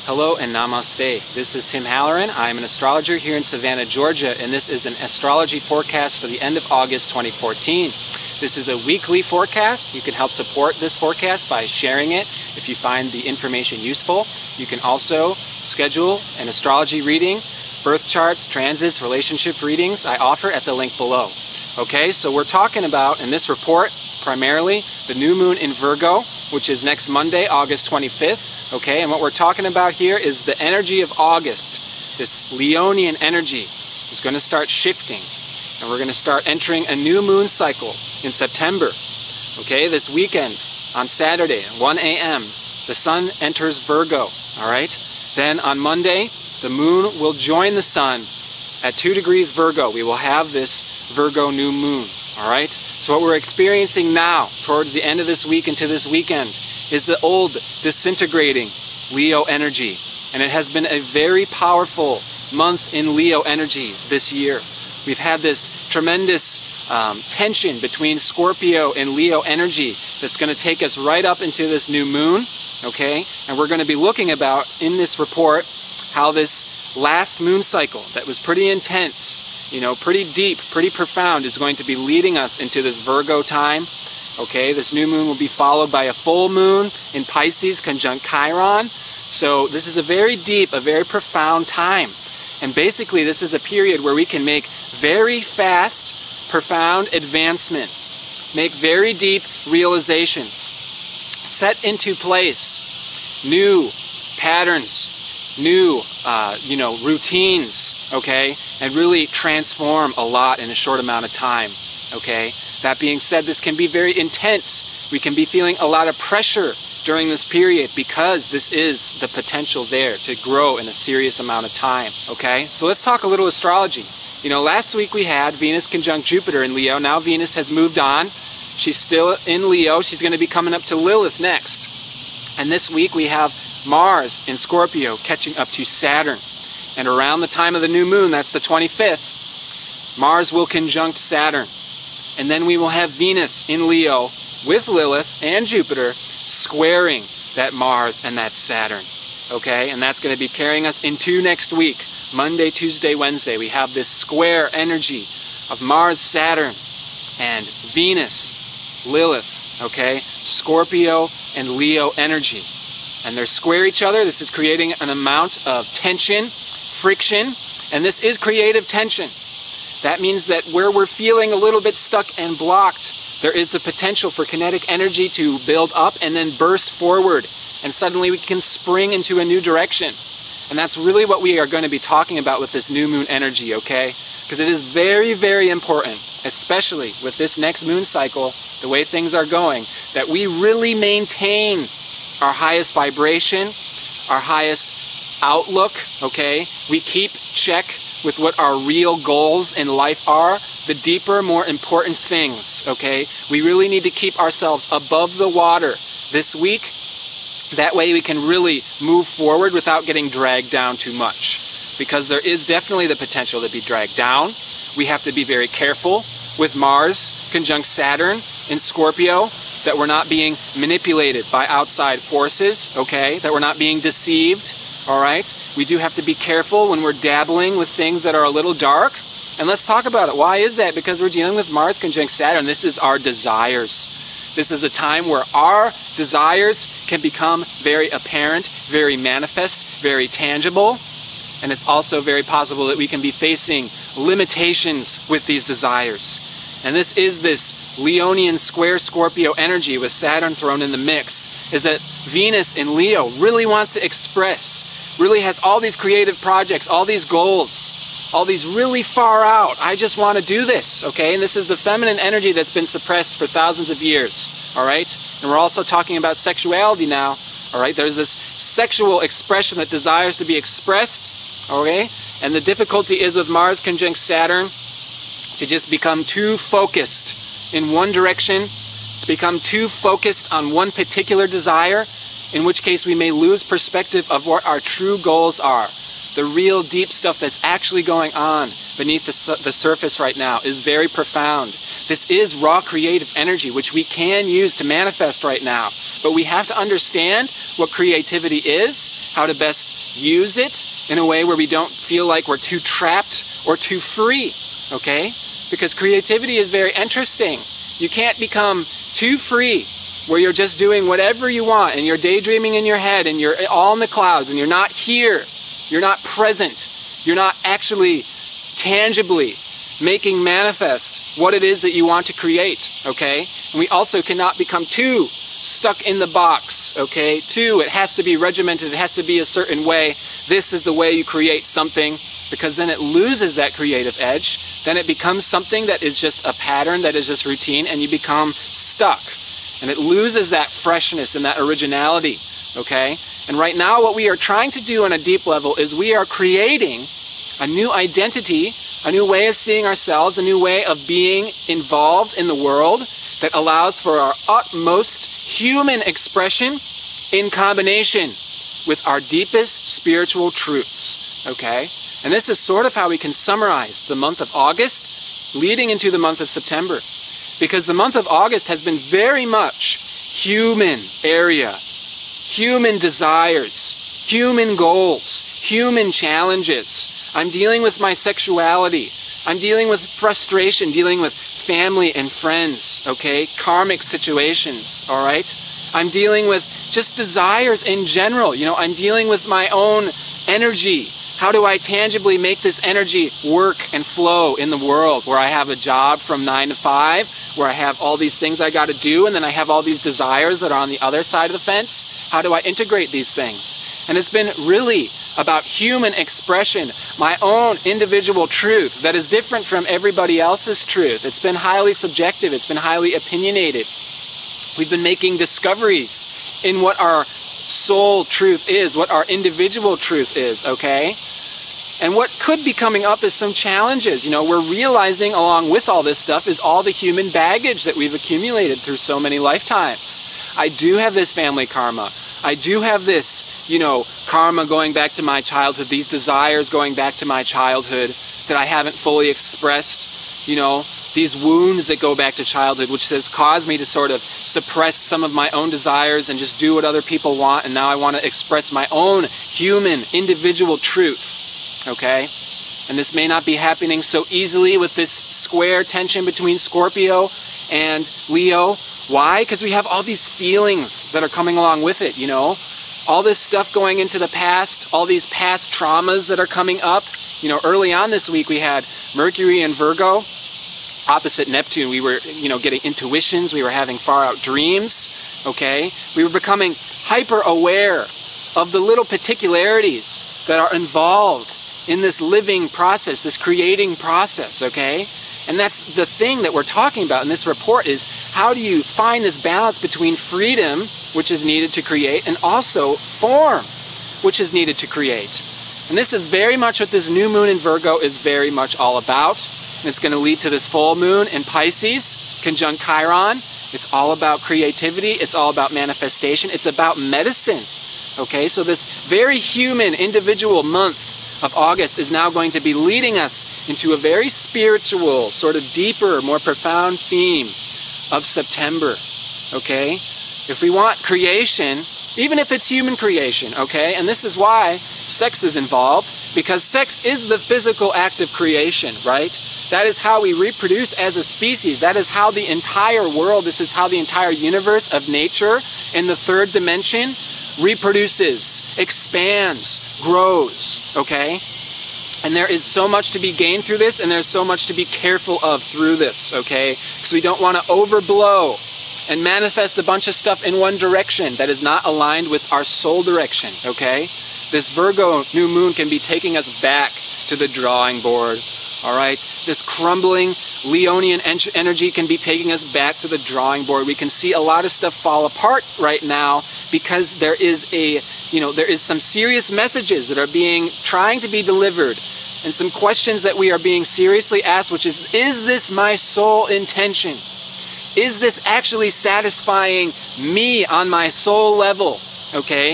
Hello and namaste. This is Tim Halloran. I'm an astrologer here in Savannah, Georgia, and this is an astrology forecast for the end of August 2014. This is a weekly forecast. You can help support this forecast by sharing it if you find the information useful. You can also schedule an astrology reading, birth charts, transits, relationship readings I offer at the link below. Okay, so we're talking about, in this report, primarily the new moon in Virgo, which is next Monday, August 25th. Okay, and what we're talking about here is the energy of August. This Leonian energy is going to start shifting, and we're going to start entering a new moon cycle in September. Okay, this weekend on Saturday at 1 a.m. the sun enters Virgo. All right, then on Monday the moon will join the sun at 2 degrees Virgo. We will have this Virgo new moon. All right, so what we're experiencing now towards the end of this week into this weekend is the old disintegrating Leo energy, and it has been a very powerful month in Leo energy this year. We've had this tremendous tension between Scorpio and Leo energy that's going to take us right up into this new moon. Okay, and we're going to be looking about in this report how this last moon cycle that was pretty intense, you know, pretty deep, pretty profound, is going to be leading us into this Virgo time. Okay, this new moon will be followed by a full moon in Pisces, conjunct Chiron. So this is a very deep, a very profound time. And basically this is a period where we can make very fast, profound advancement, make very deep realizations, set into place new patterns, new routines, okay, and really transform a lot in a short amount of time. Okay, that being said, this can be very intense. We can be feeling a lot of pressure during this period because this is the potential there to grow in a serious amount of time. Okay, so let's talk a little astrology. You know, last week we had Venus conjunct Jupiter in Leo. Now Venus has moved on. She's still in Leo. She's going to be coming up to Lilith next. And this week we have Mars in Scorpio catching up to Saturn. And around the time of the new moon, that's the 25th, Mars will conjunct Saturn. And then we will have Venus in Leo with Lilith and Jupiter squaring that Mars and that Saturn. Okay, and that's going to be carrying us into next week. Monday, Tuesday, Wednesday, we have this square energy of Mars, Saturn, and Venus, Lilith. Okay, Scorpio and Leo energy. And they're square each other. This is creating an amount of tension, friction, and this is creative tension. That means that where we're feeling a little bit stuck and blocked, there is the potential for kinetic energy to build up and then burst forward, and suddenly we can spring into a new direction. And that's really what we are going to be talking about with this new moon energy, okay? Because it is very, very important, especially with this next moon cycle, the way things are going, that we really maintain our highest vibration, our highest outlook, okay? We keep check with what our real goals in life are, the deeper, more important things, okay? We really need to keep ourselves above the water this week. That way we can really move forward without getting dragged down too much. Because there is definitely the potential to be dragged down. We have to be very careful with Mars conjunct Saturn in Scorpio, that we're not being manipulated by outside forces, okay? That we're not being deceived, all right? We do have to be careful when we're dabbling with things that are a little dark. And let's talk about it. Why is that? Because we're dealing with Mars conjunct Saturn. This is our desires. This is a time where our desires can become very apparent, very manifest, very tangible. And it's also very possible that we can be facing limitations with these desires. And this is this Leonian square Scorpio energy with Saturn thrown in the mix, is that Venus in Leo really wants to express, really has all these creative projects, all these goals, all these really far out. I just want to do this, okay? And this is the feminine energy that's been suppressed for thousands of years, all right? And we're also talking about sexuality now, all right? There's this sexual expression that desires to be expressed, okay? And the difficulty is with Mars conjunct Saturn to just become too focused in one direction, to become too focused on one particular desire, in which case we may lose perspective of what our true goals are. The real deep stuff that's actually going on beneath the surface right now is very profound. This is raw creative energy, which we can use to manifest right now. But we have to understand what creativity is, how to best use it in a way where we don't feel like we're too trapped or too free, okay? Because creativity is very interesting. You can't become too free where you're just doing whatever you want and you're daydreaming in your head and you're all in the clouds and you're not here, you're not present, you're not actually tangibly making manifest what it is that you want to create, okay? And we also cannot become too stuck in the box, okay? It has to be regimented, it has to be a certain way. This is the way you create something, because then it loses that creative edge. Then it becomes something that is just a pattern, that is just routine, and you become stuck. And it loses that freshness and that originality, okay? And right now what we are trying to do on a deep level is we are creating a new identity, a new way of seeing ourselves, a new way of being involved in the world that allows for our utmost human expression in combination with our deepest spiritual truths, okay? And this is sort of how we can summarize the month of August leading into the month of September. Because the month of August has been very much human area, human desires, human goals, human challenges. I'm dealing with my sexuality. I'm dealing with frustration, dealing with family and friends, okay? Karmic situations, all right? I'm dealing with just desires in general. You know, I'm dealing with my own energy. How do I tangibly make this energy work and flow in the world where I have a job from 9 to 5, where I have all these things I got to do, and then I have all these desires that are on the other side of the fence? How do I integrate these things? And it's been really about human expression, my own individual truth that is different from everybody else's truth. It's been highly subjective. It's been highly opinionated. We've been making discoveries in what our soul truth is, what our individual truth is, okay? And what could be coming up is some challenges. You know, we're realizing along with all this stuff is all the human baggage that we've accumulated through so many lifetimes. I do have this family karma. I do have this, you know, karma going back to my childhood, these desires going back to my childhood that I haven't fully expressed, you know, these wounds that go back to childhood, which has caused me to sort of suppress some of my own desires and just do what other people want, and now I want to express my own human, individual truth, okay? And this may not be happening so easily with this square tension between Scorpio and Leo. Why? Because we have all these feelings that are coming along with it, you know? All this stuff going into the past, all these past traumas that are coming up. You know, early on this week we had Mercury and Virgo, opposite Neptune. We were, you know, getting intuitions. We were having far out dreams, okay? We were becoming hyper aware of the little particularities that are involved in this living process, this creating process, okay? And that's the thing that we're talking about in this report is how do you find this balance between freedom, which is needed to create, and also form, which is needed to create. And this is very much what this new moon in Virgo is very much all about. And it's going to lead to this full moon in Pisces, conjunct Chiron. It's all about creativity. It's all about manifestation. It's about medicine. Okay, so this very human, individual month of August is now going to be leading us into a very spiritual, sort of deeper, more profound theme of September. Okay, if we want creation, even if it's human creation, okay, and this is why sex is involved, because sex is the physical act of creation, right? That is how we reproduce as a species. That is how the entire world, this is how the entire universe of nature in the third dimension reproduces, expands, grows, okay? And there is so much to be gained through this, and there's so much to be careful of through this, okay? Because we don't want to overblow and manifest a bunch of stuff in one direction that is not aligned with our soul direction, okay? This Virgo new moon can be taking us back to the drawing board, all right? This crumbling Leonian energy can be taking us back to the drawing board. We can see a lot of stuff fall apart right now because there is there is some serious messages that are trying to be delivered, and some questions that we are being seriously asked, which is this my soul intention? Is this actually satisfying me on my soul level, okay?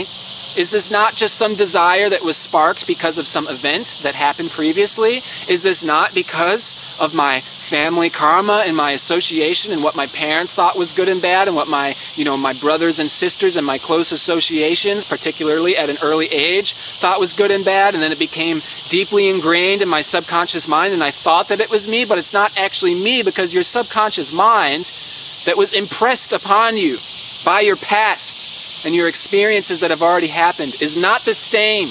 Is this not just some desire that was sparked because of some event that happened previously? Is this not because of my family karma and my association and what my parents thought was good and bad and what my, my brothers and sisters and my close associations, particularly at an early age, thought was good and bad, and then it became deeply ingrained in my subconscious mind, and I thought that it was me, but it's not actually me, because your subconscious mind that was impressed upon you by your past and your experiences that have already happened is not the same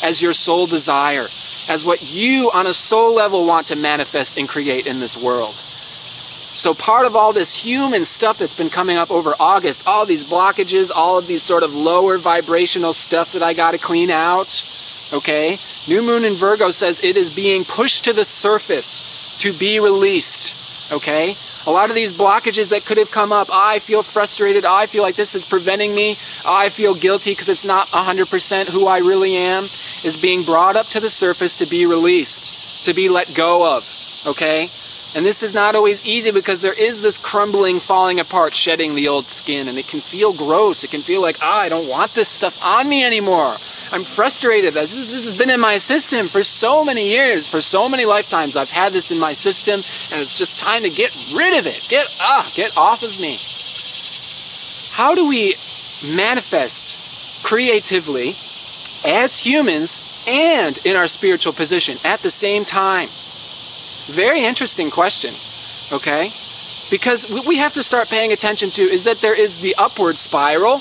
as your soul desire, as what you on a soul level want to manifest and create in this world. So part of all this human stuff that's been coming up over August, all these blockages, all of these sort of lower vibrational stuff that I got to clean out, okay? New Moon in Virgo says it is being pushed to the surface to be released, okay? A lot of these blockages that could have come up, I feel frustrated, I feel like this is preventing me, I feel guilty because it's not 100% who I really am, is being brought up to the surface to be released, to be let go of, okay? And this is not always easy because there is this crumbling, falling apart, shedding the old skin, and it can feel gross. It can feel like, I don't want this stuff on me anymore. I'm frustrated. This has been in my system for so many years, for so many lifetimes. I've had this in my system, and it's just time to get rid of it. Get off of me. How do we manifest creatively as humans and in our spiritual position at the same time? Very interesting question, okay? Because what we have to start paying attention to is that there is the upward spiral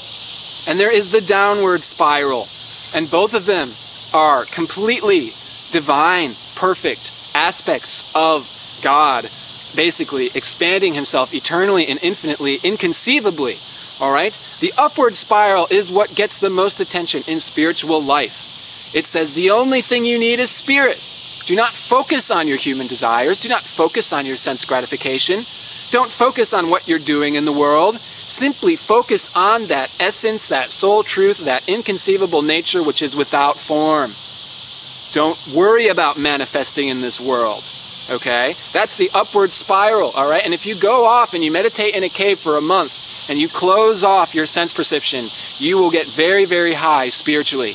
and there is the downward spiral. And both of them are completely divine, perfect aspects of God, basically expanding himself eternally and infinitely, inconceivably, all right? The upward spiral is what gets the most attention in spiritual life. It says the only thing you need is spirit. Do not focus on your human desires. Do not focus on your sense gratification. Don't focus on what you're doing in the world. Simply focus on that essence, that soul truth, that inconceivable nature which is without form. Don't worry about manifesting in this world, okay? That's the upward spiral, all right? And if you go off and you meditate in a cave for a month and you close off your sense perception, you will get very, very high spiritually.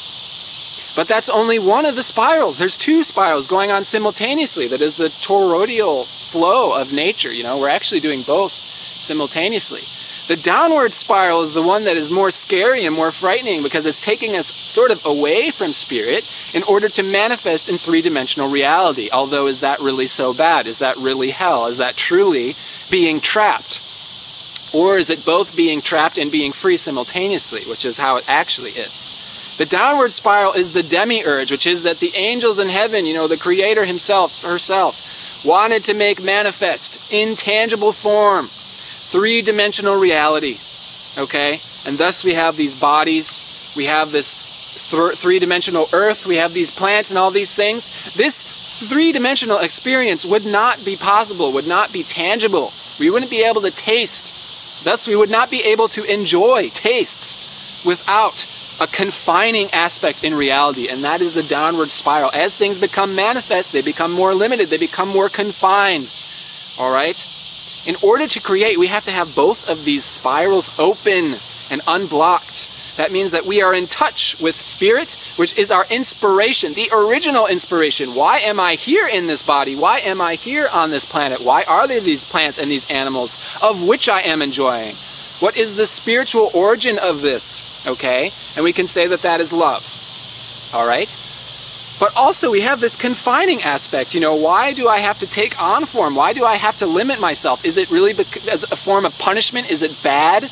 But that's only one of the spirals. There's two spirals going on simultaneously. That is the toroidal flow of nature. We're actually doing both simultaneously. The downward spiral is the one that is more scary and more frightening because it's taking us sort of away from spirit in order to manifest in three-dimensional reality. Although, is that really so bad? Is that really hell? Is that truly being trapped? Or is it both being trapped and being free simultaneously, which is how it actually is? The downward spiral is the demiurge, which is that the angels in heaven, the creator himself, herself, wanted to make manifest in tangible form, three-dimensional reality, okay? And thus we have these bodies, we have this three-dimensional earth, we have these plants and all these things. This three-dimensional experience would not be possible, would not be tangible. We wouldn't be able to taste. Thus we would not be able to enjoy tastes without a confining aspect in reality, and that is the downward spiral. As things become manifest, they become more limited, they become more confined, all right? In order to create, we have to have both of these spirals open and unblocked. That means that we are in touch with spirit, which is our inspiration, the original inspiration. Why am I here in this body? Why am I here on this planet? Why are there these plants and these animals of which I am enjoying? What is the spiritual origin of this? Okay? And we can say that that is love. All right? But also we have this confining aspect. Why do I have to take on form? Why do I have to limit myself? Is it really as a form of punishment? Is it bad?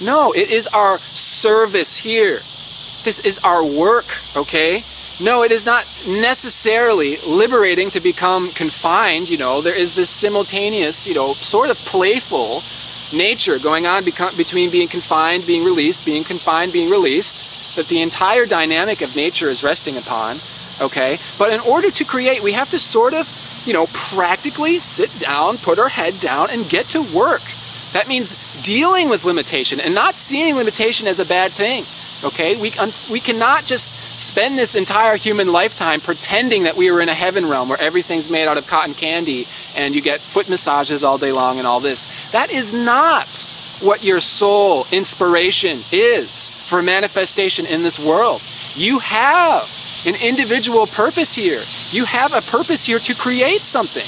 No, it is our service here. This is our work, okay? No, it is not necessarily liberating to become confined. There is this simultaneous, sort of playful nature going on between being confined, being released, being confined, being released, that the entire dynamic of nature is resting upon, okay? But in order to create, we have to sort of, practically sit down, put our head down, and get to work. That means dealing with limitation and not seeing limitation as a bad thing, okay? We cannot just spend this entire human lifetime pretending that we are in a heaven realm where everything's made out of cotton candy and you get foot massages all day long and all this. That is not what your soul inspiration is for manifestation in this world. You have an individual purpose here. You have a purpose here to create something.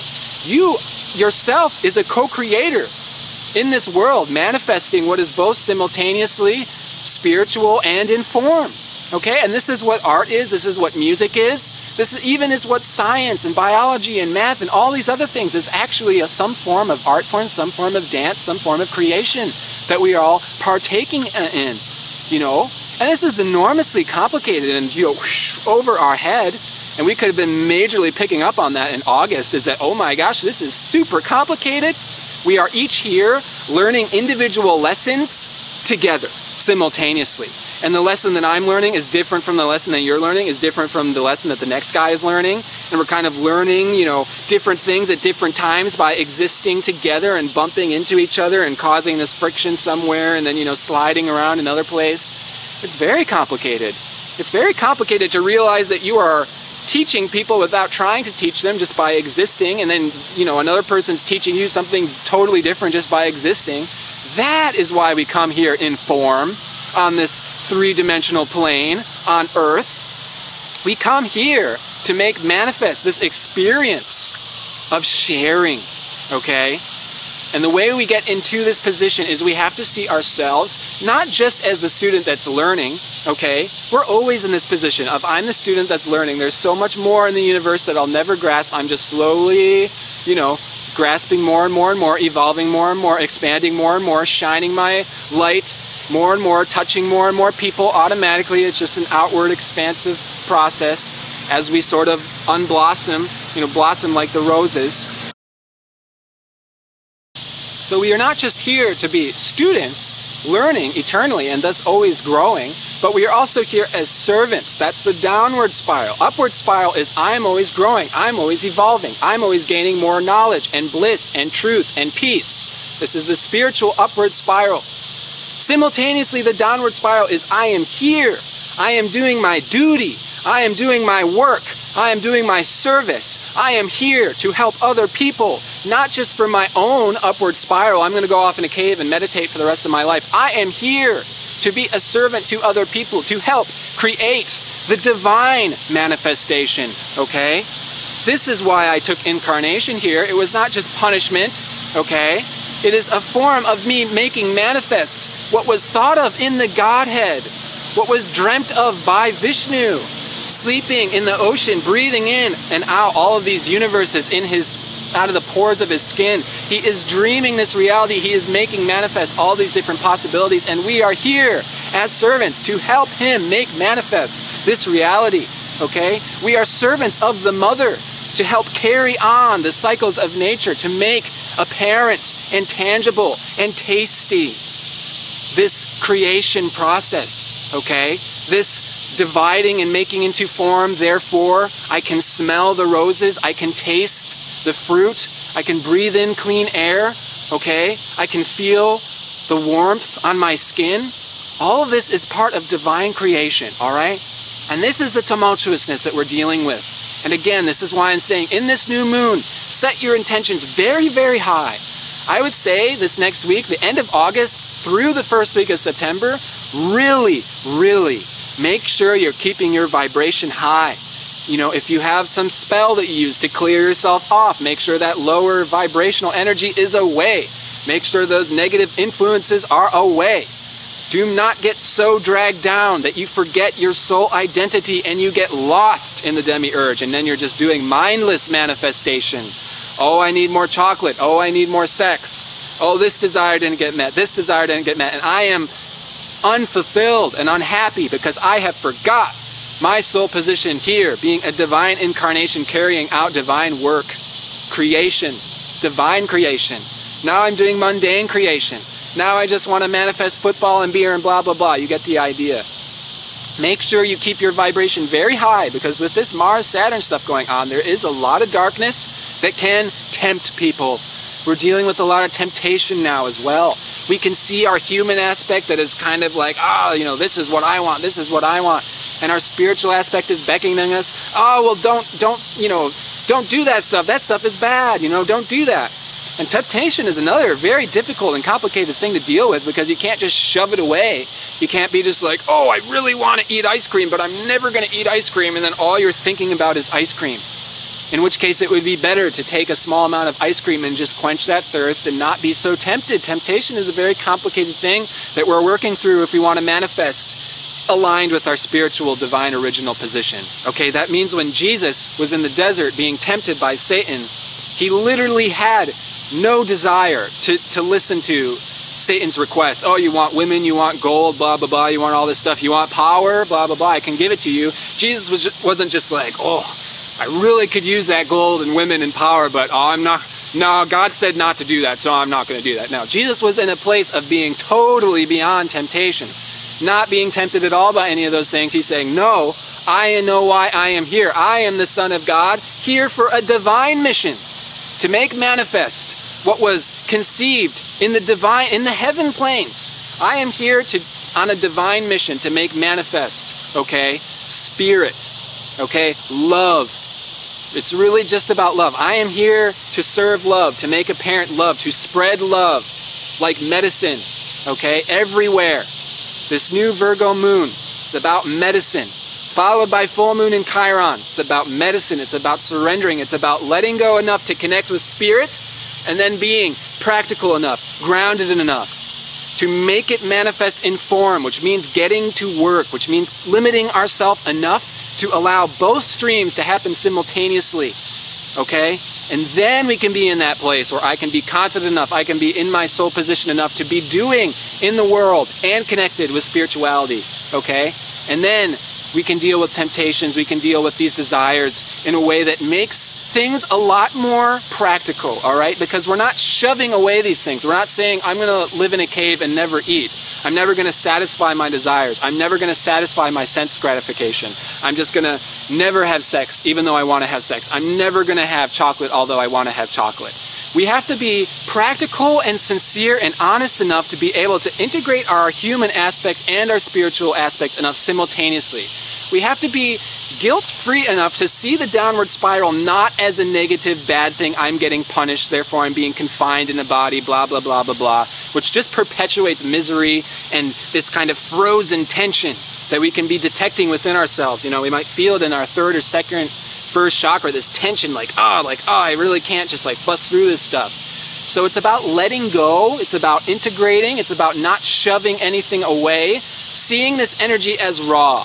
You yourself is a co-creator in this world, manifesting what is both simultaneously spiritual and in form. Okay, and this is what art is, this is what music is, this even is what science and biology and math and all these other things is actually some form of art form, some form of dance, some form of creation that we are all partaking in, you know. And this is enormously complicated and, you know, over our head. And we could have been majorly picking up on that in August, is that, oh my gosh, this is super complicated. We are each here learning individual lessons together, simultaneously. And the lesson that I'm learning is different from the lesson that you're learning, is different from the lesson that the next guy is learning. And we're kind of learning, you know, different things at different times by existing together and bumping into each other and causing this friction somewhere and then, you know, sliding around another place. It's very complicated. It's very complicated to realize that you are teaching people without trying to teach them, just by existing, and then, you know, another person's teaching you something totally different just by existing. That is why we come here in form on this three-dimensional plane on Earth. We come here to make manifest this experience of sharing, okay? And the way we get into this position is we have to see ourselves not just as the student that's learning, okay? We're always in this position of I'm the student that's learning. There's so much more in the universe that I'll never grasp. I'm just slowly, you know, grasping more and more and more, evolving more and more, expanding more and more, shining my light more and more, touching more and more people automatically. It's just an outward expansive process as we sort of unblossom, you know, blossom like the roses. So we are not just here to be students, learning eternally and thus always growing, but we are also here as servants. That's the downward spiral. Upward spiral is I'm always growing, I'm always evolving, I'm always gaining more knowledge and bliss and truth and peace. This is the spiritual upward spiral. Simultaneously, the downward spiral is I am here, I am doing my duty, I am doing my work, I am doing my service, I am here to help other people, not just for my own upward spiral. I'm going to go off in a cave and meditate for the rest of my life. I am here to be a servant to other people, to help create the divine manifestation, okay? This is why I took incarnation here. It was not just punishment, okay? It is a form of me making manifest what was thought of in the Godhead, what was dreamt of by Vishnu, sleeping in the ocean, breathing in and out all of these universes in his, out of the pores of his skin. He is dreaming this reality. He is making manifest all these different possibilities, and we are here as servants to help him make manifest this reality, okay? We are servants of the Mother to help carry on the cycles of nature, to make apparent and tangible and tasty this creation process, okay? This dividing and making into form. Therefore, I can smell the roses, I can taste the fruit, I can breathe in clean air, okay? I can feel the warmth on my skin. All of this is part of divine creation, all right? And this is the tumultuousness that we're dealing with. And again, this is why I'm saying in this new moon, set your intentions very, very high. I would say this next week, the end of August through the first week of September, really, really make sure you're keeping your vibration high. You know, if you have some spell that you use to clear yourself off, make sure that lower vibrational energy is away. Make sure those negative influences are away. Do not get so dragged down that you forget your soul identity and you get lost in the demiurge, and then you're just doing mindless manifestation. Oh, I need more chocolate. Oh, I need more sex. Oh, this desire didn't get met. This desire didn't get met. And I am unfulfilled and unhappy because I have forgot my soul position here, being a divine incarnation, carrying out divine work, creation, divine creation. Now I'm doing mundane creation. Now I just want to manifest football and beer and blah, blah, blah. You get the idea. Make sure you keep your vibration very high, because with this Mars-Saturn stuff going on, there is a lot of darkness that can tempt people. We're dealing with a lot of temptation now as well. We can see our human aspect that is kind of like, you know, this is what I want, this is what I want. And our spiritual aspect is beckoning us, well, don't do that stuff. That stuff is bad, you know, don't do that. And temptation is another very difficult and complicated thing to deal with, because you can't just shove it away. You can't be just like, oh, I really want to eat ice cream, but I'm never going to eat ice cream, and then all you're thinking about is ice cream. In which case it would be better to take a small amount of ice cream and just quench that thirst and not be so tempted. Temptation is a very complicated thing that we're working through if we want to manifest aligned with our spiritual divine original position. Okay, that means when Jesus was in the desert being tempted by Satan, he literally had no desire to listen to Satan's request. Oh, you want women, you want gold, blah, blah, blah, you want all this stuff, you want power, blah, blah, blah, I can give it to you. Jesus wasn't just like, oh, I really could use that gold and women and power, but oh, I'm not, no, God said not to do that, so I'm not going to do that. No, Jesus was in a place of being totally beyond temptation, not being tempted at all by any of those things. He's saying, no, I know why I am here. I am the Son of God, here for a divine mission, to make manifest what was conceived in the heaven planes. I am here on a divine mission to make manifest, okay, spirit, okay, love. It's really just about love. I am here to serve love, to make apparent love, to spread love like medicine, okay, everywhere. This new Virgo moon is about medicine, followed by full moon in Chiron. It's about medicine. It's about surrendering. It's about letting go enough to connect with spirit, and then being practical enough, grounded enough to make it manifest in form, which means getting to work, which means limiting ourselves enough to allow both streams to happen simultaneously, okay? And then we can be in that place where I can be confident enough, I can be in my soul position enough to be doing in the world and connected with spirituality, okay? And then we can deal with temptations, we can deal with these desires in a way that makes things a lot more practical, all right? Because we're not shoving away these things. We're not saying, I'm going to live in a cave and never eat. I'm never going to satisfy my desires. I'm never going to satisfy my sense gratification. I'm just going to never have sex, even though I want to have sex. I'm never going to have chocolate, although I want to have chocolate. We have to be practical and sincere and honest enough to be able to integrate our human aspect and our spiritual aspect enough simultaneously. We have to be guilt-free enough to see the downward spiral not as a negative, bad thing, I'm getting punished, therefore I'm being confined in a body, blah, blah, blah, blah, blah, which just perpetuates misery and this kind of frozen tension that we can be detecting within ourselves. You know, we might feel it in our third or first chakra, this tension, like, I really can't just like bust through this stuff. So it's about letting go, it's about integrating, it's about not shoving anything away, seeing this energy as raw,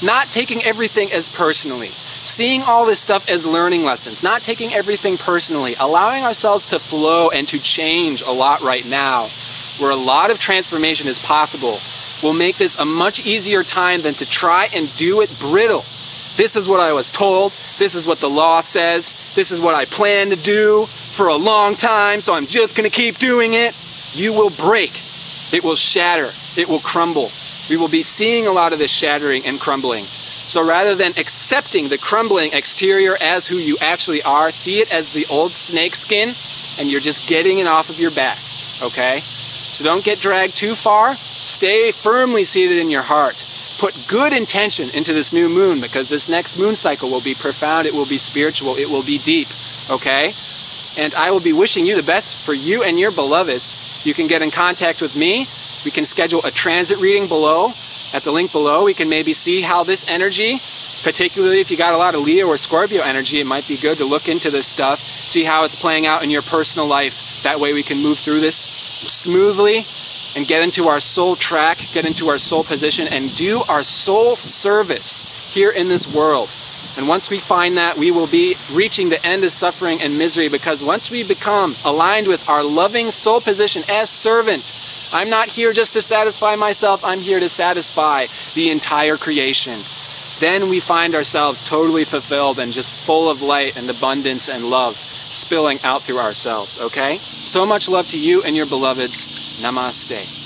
not taking everything as personally, seeing all this stuff as learning lessons, not taking everything personally, allowing ourselves to flow and to change a lot right now, where a lot of transformation is possible, will make this a much easier time than to try and do it brittle. This is what I was told, this is what the law says, this is what I plan to do for a long time, so I'm just going to keep doing it. You will break, it will shatter, it will crumble. We will be seeing a lot of this shattering and crumbling. So rather than accepting the crumbling exterior as who you actually are, see it as the old snake skin, and you're just getting it off of your back, okay? So don't get dragged too far. Stay firmly seated in your heart. Put good intention into this new moon, because this next moon cycle will be profound, it will be spiritual, it will be deep, okay? And I will be wishing you the best for you and your beloveds. You can get in contact with me. We can schedule a transit reading below. At the link below, we can maybe see how this energy, particularly if you got a lot of Leo or Scorpio energy, it might be good to look into this stuff, see how it's playing out in your personal life. That way we can move through this smoothly and get into our soul track, get into our soul position, and do our soul service here in this world. And once we find that, we will be reaching the end of suffering and misery, because once we become aligned with our loving soul position as servant, I'm not here just to satisfy myself, I'm here to satisfy the entire creation. Then we find ourselves totally fulfilled and just full of light and abundance and love spilling out through ourselves, okay? So much love to you and your beloveds. Namaste.